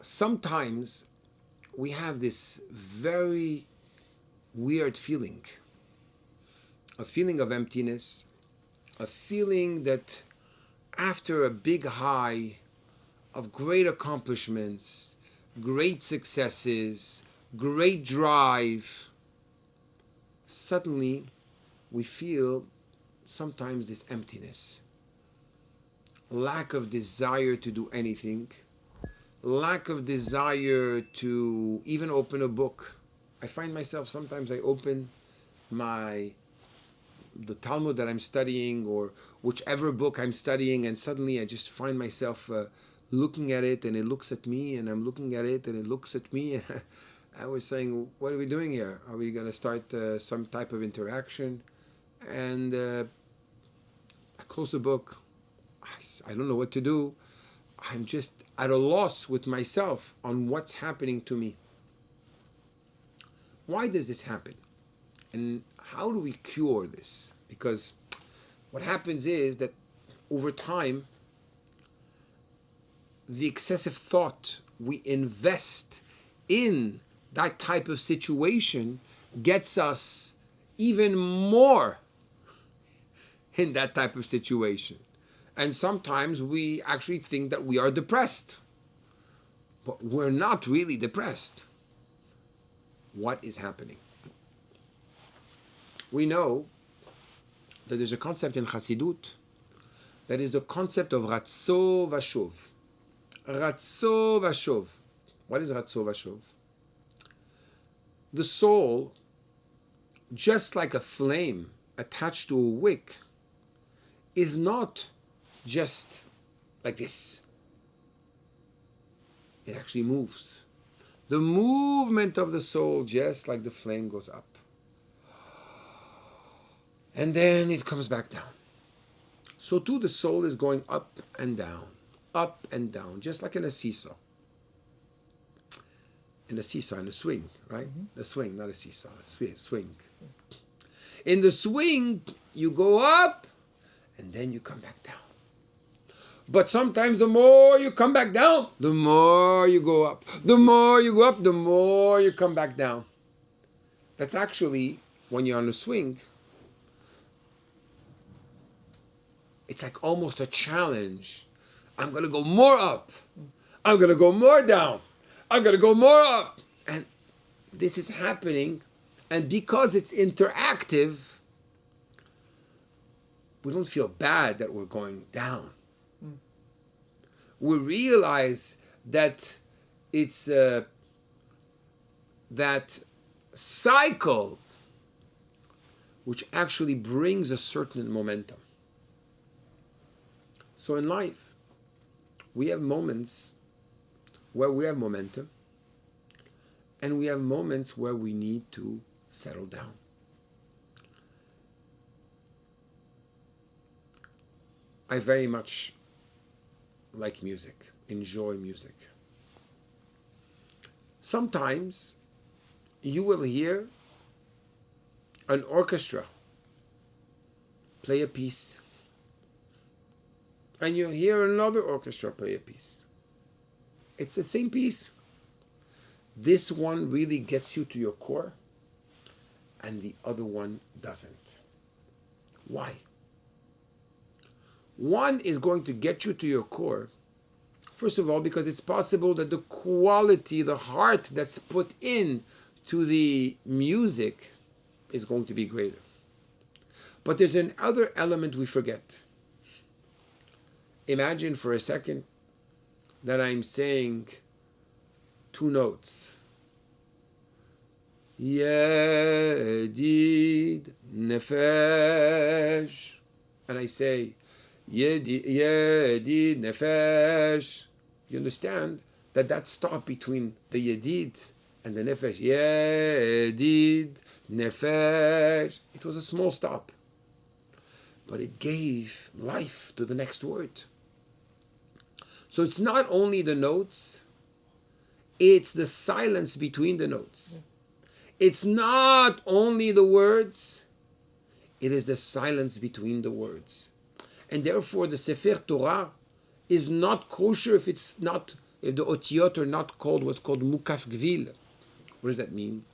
sometimes we have this very weird feeling, a feeling of emptiness, a feeling that after a big high of great accomplishments, great successes, great drive, suddenly we feel sometimes this emptiness, lack of desire to do anything, lack of desire to even open a book. I find myself sometimes I open the Talmud that I'm studying or whichever book I'm studying, and suddenly I just find myself looking at it and it looks at me, and I'm looking at it and it looks at me. And I was saying, what are we doing here? Are we going to start some type of interaction? And I close the book. I don't know what to do. I'm just at a loss with myself on what's happening to me. Why does this happen? And how do we cure this? Because what happens is that over time, the excessive thought we invest in that type of situation gets us even more in that type of situation. And sometimes we actually think that we are depressed, but we're not really depressed. What is happening? We know that there's a concept in Chassidut that is the concept of Ratzo Vashov. Ratzo Vashov. What is Ratzo Vashov? The soul, just like a flame attached to a wick, is not just like this. It actually moves. The movement of the soul, just like the flame, goes up. And then it comes back down. So too the soul is going up and down, just like in a seesaw. In a seesaw, in a swing, right? Mm-hmm. A swing, not a seesaw, a swing. In the swing, you go up and then you come back down. But sometimes the more you come back down, the more you go up. The more you go up, the more you come back down. That's actually, when you're on a swing, it's like almost a challenge. I'm going to go more up. I'm going to go more down. I'm going to go more up. And this is happening. And because it's interactive, we don't feel bad that we're going down. We realize that it's that cycle which actually brings a certain momentum. So in life, we have moments where we have momentum, and we have moments where we need to settle down. I very much like music, enjoy music. Sometimes you will hear an orchestra play a piece, and you'll hear another orchestra play a piece. It's the same piece. This one really gets you to your core, and the other one doesn't. Why? One is going to get you to your core, first of all, because it's possible that the quality, the heart that's put in to the music is going to be greater. But there's another element we forget. Imagine for a second that I'm saying two notes. Yedid nefesh. And I say, Yedid nefesh. You understand that stop between the Yedid and the nefesh. Yedid nefesh. It was a small stop, but it gave life to the next word. So it's not only the notes, it's the silence between the notes. It's not only the words, it is the silence between the words. And therefore the Sefer Torah is not kosher if it's not if the otiyot are not called what's called mukaf gvil. What does that mean?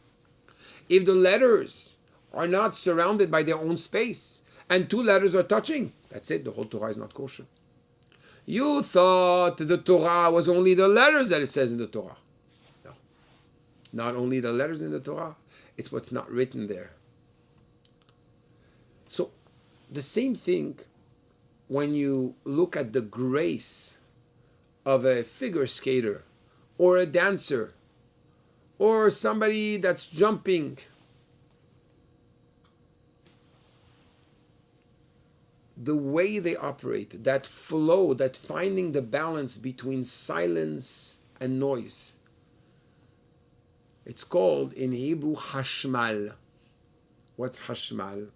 If the letters are not surrounded by their own space and two letters are touching, that's it, the whole Torah is not kosher. You thought the Torah was only the letters that it says in the Torah. No. Not only the letters in the Torah, it's what's not written there. So, the same thing when you look at the grace of a figure skater or a dancer or somebody that's jumping. The way they operate, that flow, that finding the balance between silence and noise. It's called in Hebrew hashmal. What's hashmal?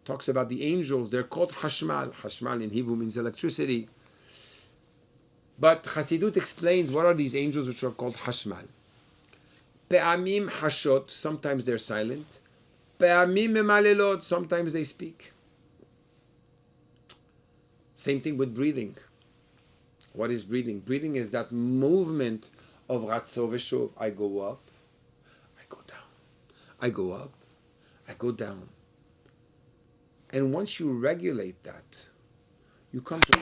Talks about the angels. They're called hashmal. Hashmal in Hebrew means electricity. But Chassidut explains what are these angels which are called hashmal. Pe'amim hashot, sometimes they're silent. Pe'amim memalelot, sometimes they speak. Same thing with breathing. What is breathing? Breathing is that movement of ratzo v'shuv. I go up, I go down. I go up, I go down. And once you regulate that, you come to...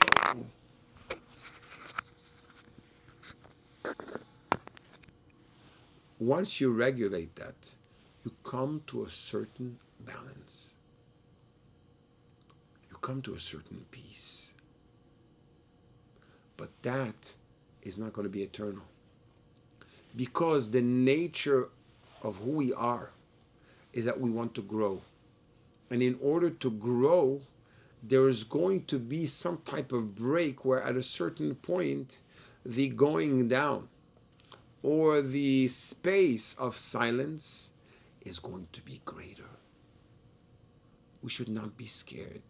Once you regulate that, you come to a certain balance. You come to a certain peace. But that is not going to be eternal. Because the nature of who we are is that we want to grow. And in order to grow, there is going to be some type of break where at a certain point, the going down or the space of silence is going to be greater. We should not be scared.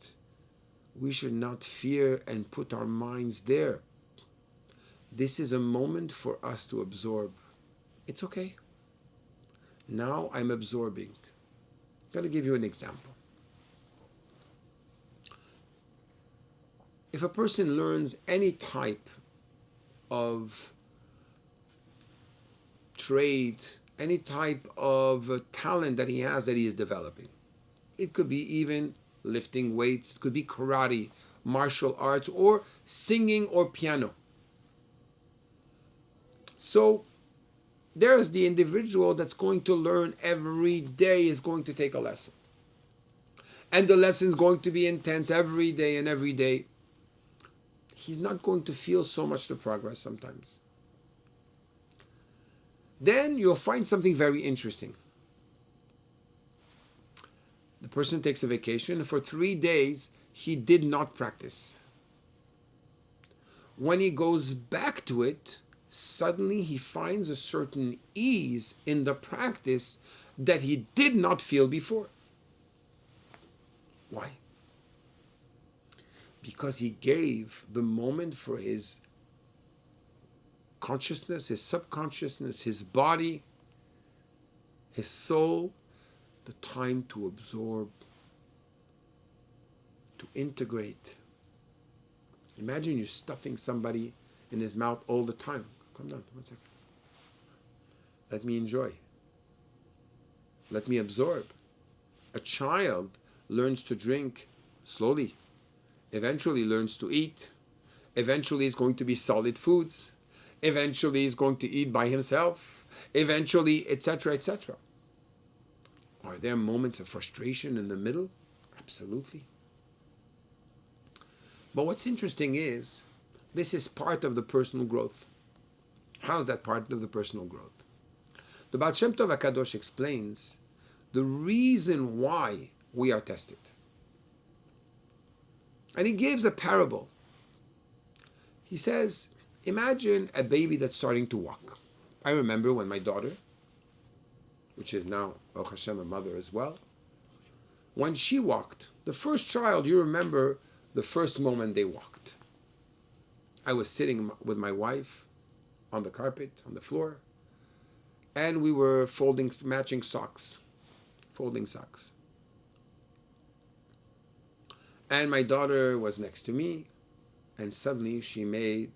We should not fear and put our minds there. This is a moment for us to absorb. It's okay. Now I'm absorbing. I'm going to give you an example. If a person learns any type of trade, any type of talent that he has that he is developing, it could be even lifting weights, it could be karate, martial arts, or singing or piano. So there's the individual that's going to learn every day, is going to take a lesson. And the lesson is going to be intense every day and every day. He's not going to feel so much the progress sometimes. Then you'll find something very interesting. The person takes a vacation, and for 3 days, he did not practice. When he goes back to it, suddenly he finds a certain ease in the practice that he did not feel before. Why? Because he gave the moment for his consciousness, his subconsciousness, his body, his soul, the time to absorb, to integrate. Imagine you're stuffing somebody in his mouth all the time. Calm down, 1 second. Let me enjoy. Let me absorb. A child learns to drink slowly. Eventually learns to eat. Eventually is going to be solid foods. Eventually is going to eat by himself. Eventually, etc., etc. Are there moments of frustration in the middle? Absolutely. But what's interesting is, this is part of the personal growth. How is that part of the personal growth? The Baal Shem Tov HaKadosh explains the reason why we are tested. And he gives a parable. He says, imagine a baby that's starting to walk. I remember when my daughter, which is now, Baruch Hashem, a mother as well, when she walked, the first child, you remember the first moment they walked. I was sitting with my wife on the carpet, on the floor, and we were folding socks. And my daughter was next to me, and suddenly she made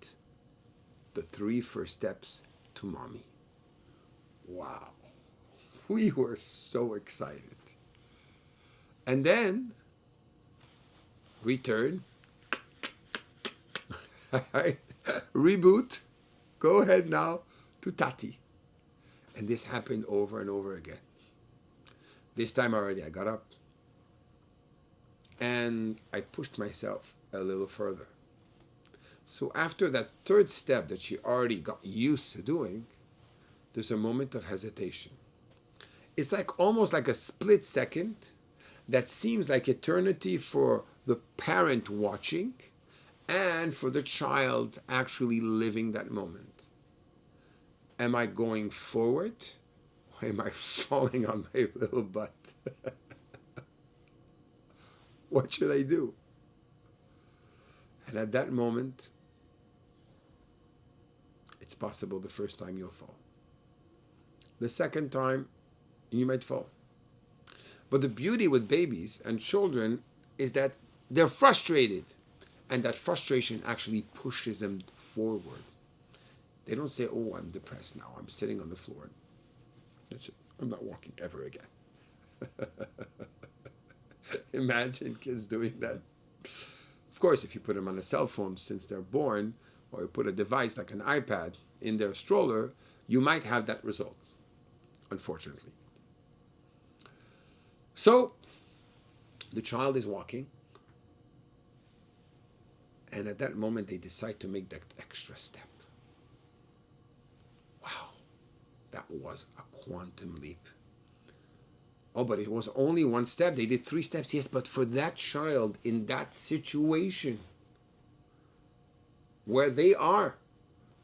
the 3 first steps to mommy. Wow. We were so excited. And then, return. Reboot. Go ahead now to Tati. And this happened over and over again. This time already I got up and I pushed myself a little further. So after that 3rd step that she already got used to doing, there's a moment of hesitation. It's like almost like a split second that seems like eternity for the parent watching and for the child actually living that moment. Am I going forward or am I falling on my little butt? What should I do? And at that moment, it's possible the first time you'll fall. The second time, you might fall. But the beauty with babies and children is that they're frustrated. And that frustration actually pushes them forward. They don't say, oh, I'm depressed now. I'm sitting on the floor. That's it. I'm not walking ever again. Imagine kids doing that. Of course, if you put them on a cell phone since they're born, or you put a device like an iPad in their stroller, you might have that result, unfortunately. So, the child is walking, and at that moment they decide to make that extra step. Wow, that was a quantum leap. Oh, but it was only 1 step. They did 3 steps, yes, but for that child in that situation where they are,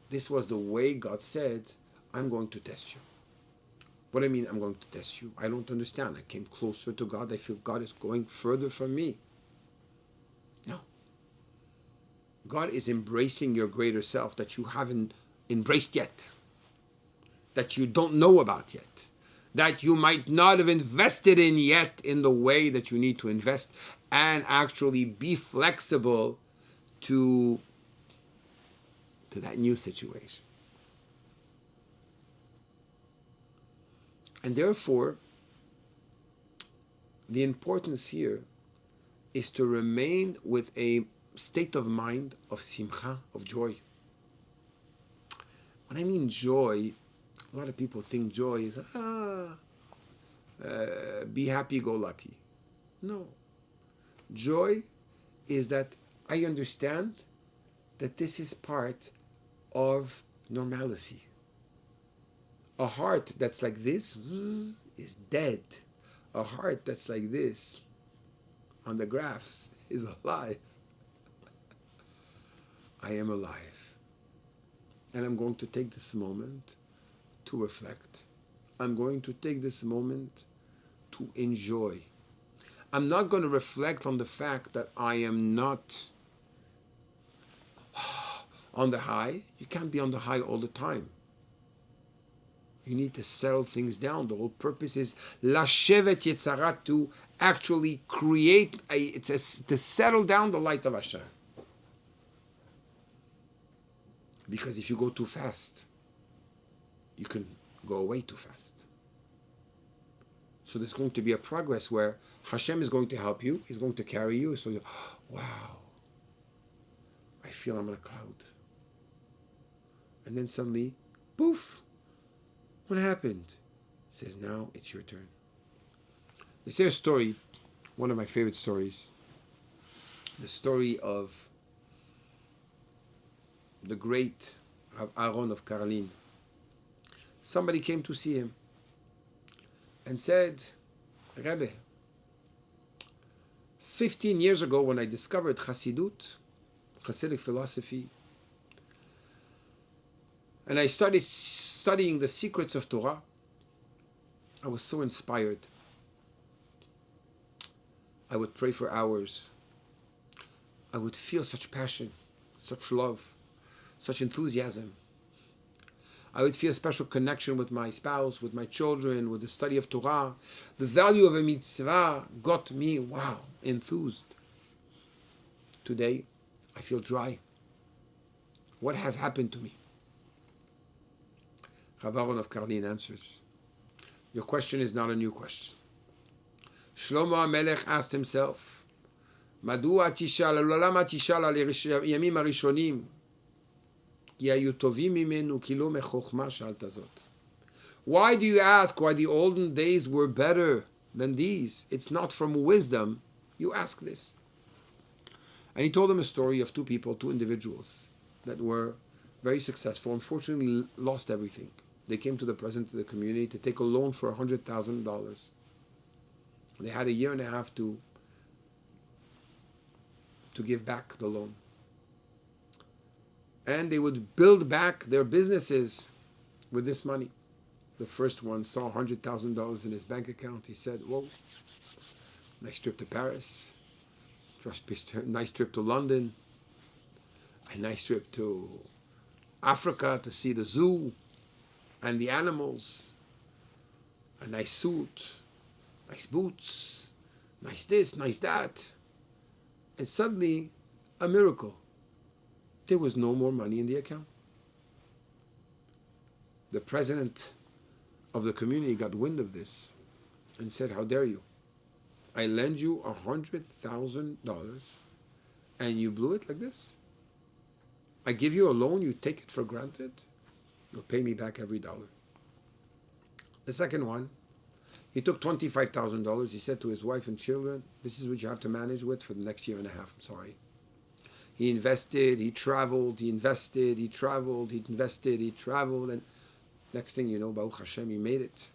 this was the way God said, I'm going to test you. What do I mean I'm going to test you? I don't understand. I came closer to God. I feel God is going further from me. No. God is embracing your greater self that you haven't embraced yet, that you don't know about yet, that you might not have invested in yet in the way that you need to invest, and actually be flexible to that new situation. And therefore, the importance here is to remain with a state of mind of simcha, of joy. When I mean joy, a lot of people think joy is, be happy, go lucky. No. Joy is that I understand that this is part of normalcy. A heart that's like this is dead. A heart that's like this on the graphs is alive. I am alive. And I'm going to take this moment to reflect. I'm going to take this moment to enjoy. I'm not going to reflect on the fact that I am not on the high. You can't be on the high all the time. You need to settle things down. The whole purpose is Lashevet Yetzarat, to actually create, to settle down the light of Hashem. Because if you go too fast, you can go away too fast. So there's going to be a progress where Hashem is going to help you. He's going to carry you. So wow, I feel I'm on a cloud. And then suddenly, poof, what happened? He says, now it's your turn. They say a story, one of my favorite stories, the story of the great Aaron of Karlin. Somebody came to see him and said, Rabbi, 15 years ago when I discovered Chassidut, Hasidic philosophy, and I started studying the secrets of Torah, I was so inspired. I would pray for hours. I would feel such passion, such love, such enthusiasm. I would feel a special connection with my spouse, with my children, with the study of Torah. The value of a mitzvah got me, wow, enthused. Today, I feel dry. What has happened to me? Chavaron of Karlin answers, your question is not a new question. Shlomo HaMelech asked himself, מדוע תשאל, למה תשאל על הימים הראשונים? כי היו טובים ממנו, כי לא מחוכמה שאלת זאת. Why do you ask why the olden days were better than these? It's not from wisdom you ask this. And he told him a story of two people, two individuals that were very successful, unfortunately lost everything. They came to the president of the community to take a loan for $100,000. They had a year and a half to give back the loan. And they would build back their businesses with this money. The first one saw $100,000 in his bank account. He said, whoa, nice trip to Paris, nice trip to London, a nice trip to Africa to see the zoo and the animals, a nice suit, nice boots, nice this, nice that. And suddenly, a miracle. There was no more money in the account. The president of the community got wind of this and said, how dare you? I lend you $100,000 and you blew it like this? I give you a loan, you take it for granted? You'll pay me back every dollar. The second one, he took $25,000. He said to his wife and children, this is what you have to manage with for the next year and a half. I'm sorry. He invested, he traveled, he invested, he traveled, he invested, he traveled, and next thing you know, Baruch Hashem, he made it.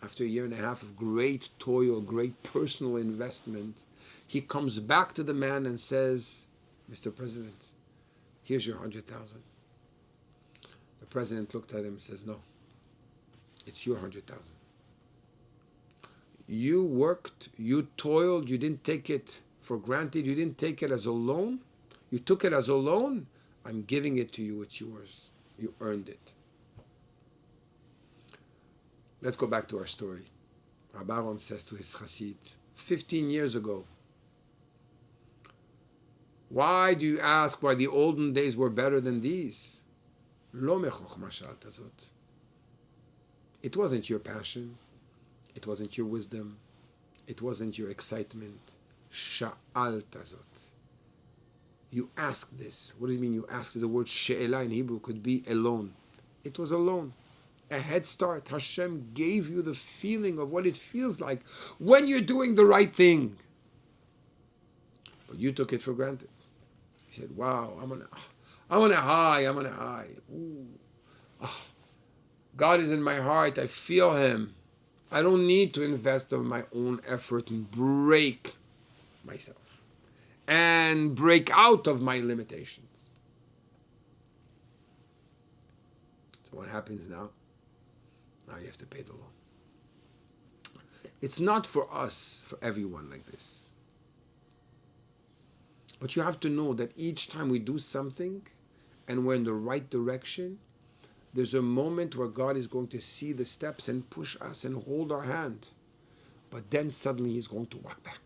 After a year and a half of great toil, great personal investment, he comes back to the man and says, Mr. President, here's your $100,000. The president looked at him and says, no, it's your $100,000. You worked, you toiled, you didn't take it for granted, you didn't take it as a loan. You took it as a loan. I'm giving it to you. It's yours. You earned it. Let's go back to our story. Rabbi says to his Chassid, 15 years ago, why do you ask why the olden days were better than these? Lo mechochma sha'alta zot. It wasn't your passion. It wasn't your wisdom. It wasn't your excitement. Sha'alta zot. You asked this. What do you mean you asked? The word she'elah in Hebrew could be a loan. It was a loan. A head start. Hashem gave you the feeling of what it feels like when you're doing the right thing. But you took it for granted. You said, wow, I'm on a high. Ooh. Oh, God is in my heart. I feel Him. I don't need to invest of my own effort and break myself and break out of my limitations. So what happens now? Now you have to pay the loan. It's not for us, for everyone like this. But you have to know that each time we do something and we're in the right direction, there's a moment where God is going to see the steps and push us and hold our hand. But then suddenly He's going to walk back.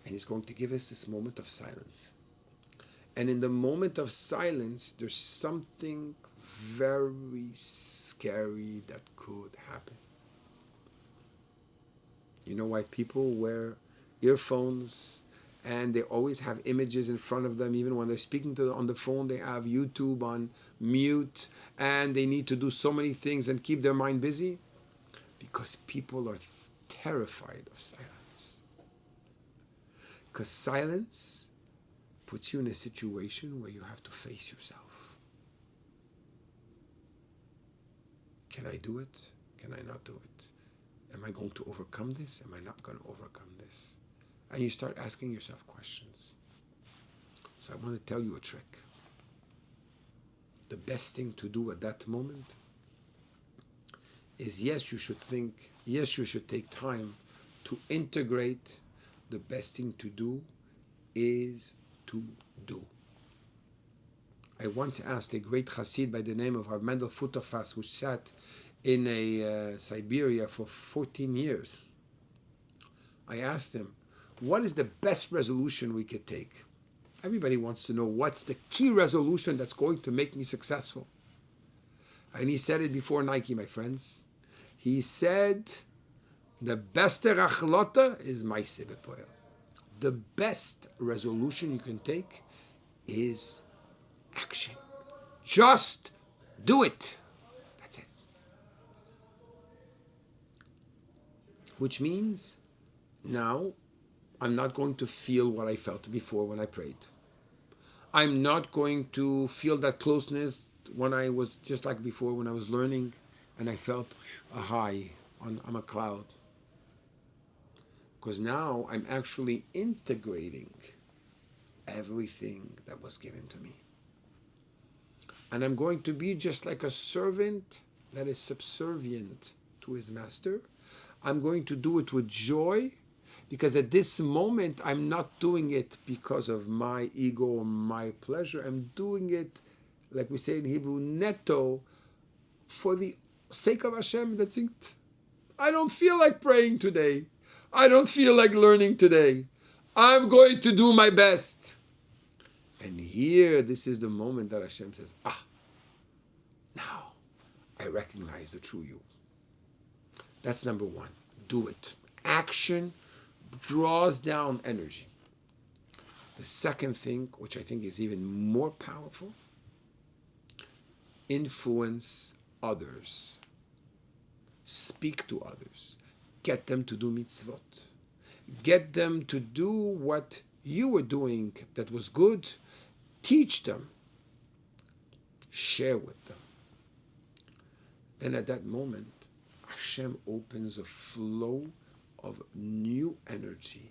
And He's going to give us this moment of silence. And in the moment of silence, there's something very scary that could happen. You know why people wear earphones and they always have images in front of them? Even when they're speaking to them on the phone, they have YouTube on mute and they need to do so many things and keep their mind busy? Because people are terrified of silence. Because silence puts you in a situation where you have to face yourself. Can I do it? Can I not do it? Am I going to overcome this? Am I not going to overcome this? And you start asking yourself questions. So I want to tell you a trick. The best thing to do at that moment is, yes, you should think, yes, you should take time to integrate. The best thing to do is to do. I once asked a great Chassid by the name of Rav Mendel Futterfass, who sat in Siberia for 14 years. I asked him, what is the best resolution we could take? Everybody wants to know what's the key resolution that's going to make me successful. And he said it before Nike, my friends. He said, the best rachlota is ma'aseh b'poel. The best resolution you can take is action. Just do it. That's it. Which means now I'm not going to feel what I felt before when I prayed. I'm not going to feel that closeness when I was just like before when I was learning and I felt a high on a cloud. Because now I'm actually integrating everything that was given to me. And I'm going to be just like a servant that is subservient to his master. I'm going to do it with joy, because at this moment I'm not doing it because of my ego or my pleasure. I'm doing it, like we say in Hebrew, netto, for the sake of Hashem. That's it. I don't feel like praying today. I don't feel like learning today. I'm going to do my best. And here, this is the moment that Hashem says, now I recognize the true you. That's number one. Do it. Action draws down energy. The second thing, which I think is even more powerful, influence others. Speak to others. Get them to do mitzvot. Get them to do what you were doing that was good. Teach them. Share with them. Then at that moment, Hashem opens a flow of new energy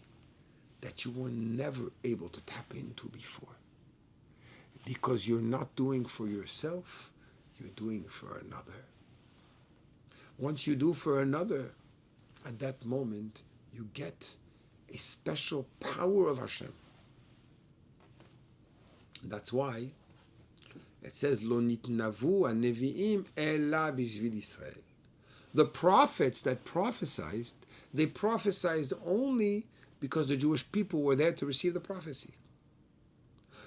that you were never able to tap into before. Because you're not doing for yourself, you're doing for another. Once you do for another, at that moment, you get a special power of Hashem. That's why it says, Lo nitnavu hanevi'im ela bishvil Yisrael. The prophets that prophesied, they prophesied only because the Jewish people were there to receive the prophecy.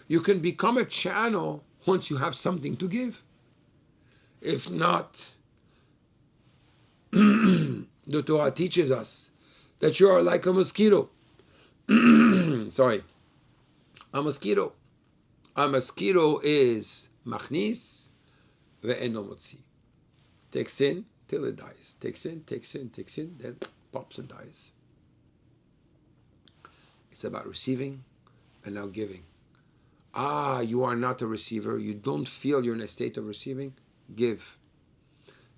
You can become a channel once you have something to give. If not, the Torah teaches us that you are like a mosquito. Sorry. A mosquito. A mosquito is machnis ve'eno motzi. Takes in till it dies. Takes in, then pops and dies. It's about receiving and now giving. You are not a receiver. You don't feel you're in a state of receiving. Give.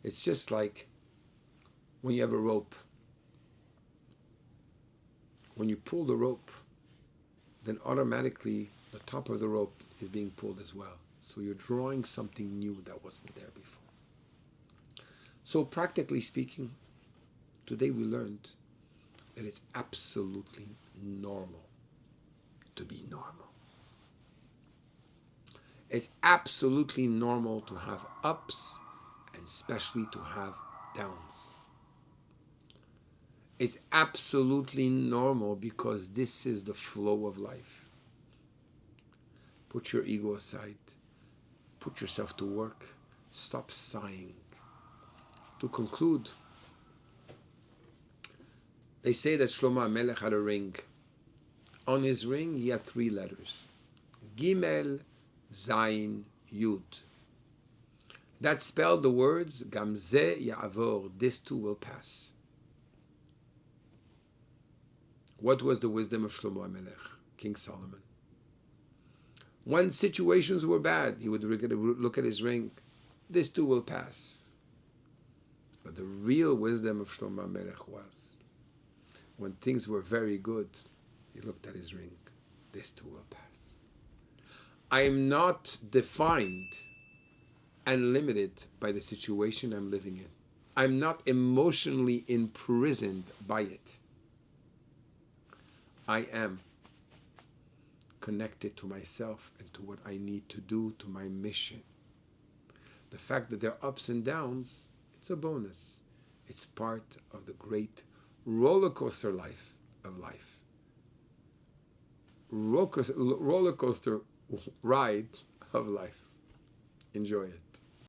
It's just like when you have a rope. When you pull the rope, then automatically the top of the rope is being pulled as well. So you're drawing something new that wasn't there before. So practically speaking, today we learned that it's absolutely normal to be normal. It's absolutely normal to have ups and especially to have downs. It's absolutely normal because this is the flow of life. Put your ego aside. Put yourself to work. Stop sighing. To conclude, they say that Shlomo HaMelech had a ring. On his ring, he had 3 letters. Gimel, Zayin, Yud. That spelled the words, Gam ze ya'avor, this too will pass. What was the wisdom of Shlomo HaMelech, King Solomon? When situations were bad, he would look at his ring. This too will pass. But the real wisdom of Shlomo HaMelech was, when things were very good, he looked at his ring. This too will pass. I am not defined and limited by the situation I'm living in. I'm not emotionally imprisoned by it. I am connected to myself and to what I need to do, to my mission. The fact that there are ups and downs, it's a bonus. It's part of the great roller coaster life of life. Roller coaster ride of life. Enjoy it.